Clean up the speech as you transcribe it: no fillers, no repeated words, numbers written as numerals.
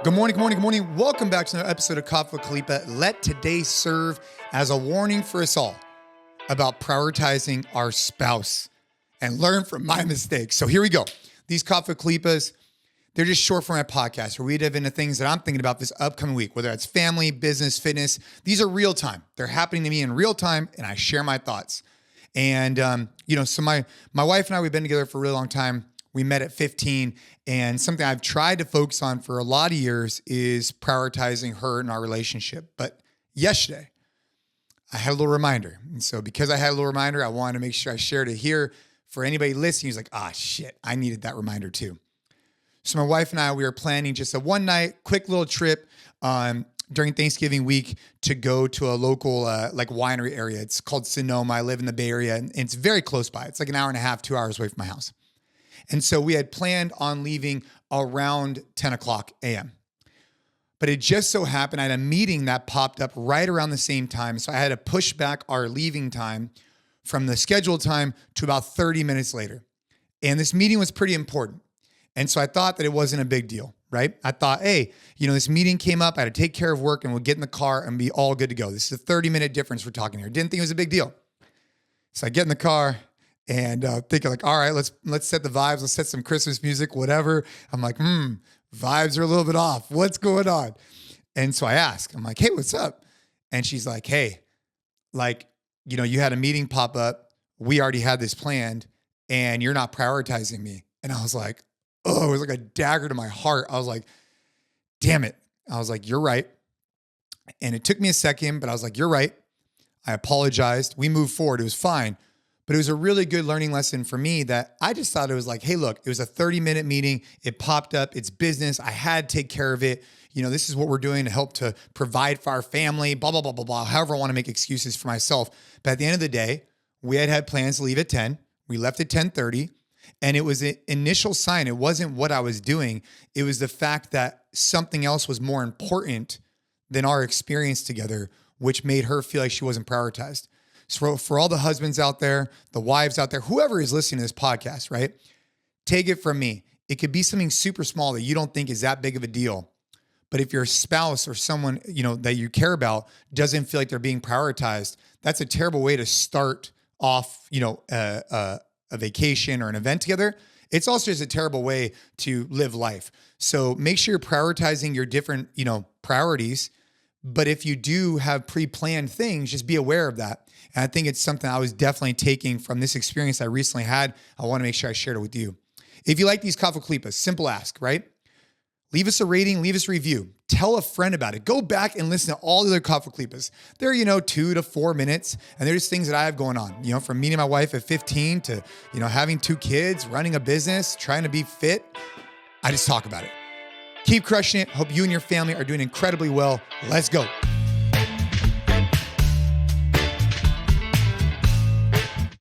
Good morning, good morning, good morning. Welcome back to another episode of CrossFit Khalipa. Let today serve as a warning for us all about prioritizing our spouse and learn from my mistakes. So here we go. These CrossFit Khalipas, they're just short form podcast where we dive into things that I'm thinking about this upcoming week, whether it's family, business, fitness. These are real time. They're happening to me in real time, and I share my thoughts. And, so my wife and I, we've been together for a really long time. We met at 15, and something I've tried to focus on for a lot of years is prioritizing her in our relationship. But yesterday, I had a little reminder. And so because I had a little reminder, I wanted to make sure I shared it here for anybody listening who's like, shit, I needed that reminder too. So my wife and I, we were planning just a one night, quick little trip during Thanksgiving week to go to a local winery area. It's called Sonoma. I live in the Bay Area, and it's very close by. It's like an hour and a half, 2 hours away from my house. And so we had planned on leaving around 10 o'clock a.m. But it just so happened I had a meeting that popped up right around the same time. So I had to push back our leaving time from the scheduled time to about 30 minutes later. And this meeting was pretty important. And so I thought that it wasn't a big deal, right? I thought, hey, this meeting came up. I had to take care of work and we'll get in the car and be all good to go. This is a 30-minute difference we're talking here. Didn't think it was a big deal. So I get in the car and thinking like, all right, let's set the vibes. Let's set some Christmas music, whatever. I'm like, vibes are a little bit off. What's going on? And so I ask, I'm like, hey, what's up? And she's like, hey, you had a meeting pop up. We already had this planned and you're not prioritizing me. And I was like, it was like a dagger to my heart. I was like, damn it. I was like, you're right. And it took me a second, but I was like, you're right. I apologized. We moved forward. It was fine. But it was a really good learning lesson for me that I just thought it was like, hey, look, it was a 30-minute meeting. It popped up. It's business. I had to take care of it. This is what we're doing to help to provide for our family, blah, blah, blah, blah, blah. However I want to make excuses for myself. But at the end of the day, we had plans to leave at 10. We left at 10:30. And it was an initial sign. It wasn't what I was doing. It was the fact that something else was more important than our experience together, which made her feel like she wasn't prioritized. So for all the husbands out there, the wives out there, whoever is listening to this podcast, right? Take it from me. It could be something super small that you don't think is that big of a deal. But if your spouse or someone, that you care about doesn't feel like they're being prioritized, that's a terrible way to start off, a vacation or an event together. It's also just a terrible way to live life. So make sure you're prioritizing your different, priorities. But if you do have pre-planned things, just be aware of that. And I think it's something I was definitely taking from this experience I recently had. I want to make sure I shared it with you. If you like these CrossFit Khalipas, simple ask, right? Leave us a rating, leave us a review. Tell a friend about it. Go back and listen to all the other CrossFit Khalipas. They're, 2 to 4 minutes. And there's things that I have going on, from meeting my wife at 15 to, having 2 kids, running a business, trying to be fit. I just talk about it. Keep crushing it. Hope you and your family are doing incredibly well. Let's go.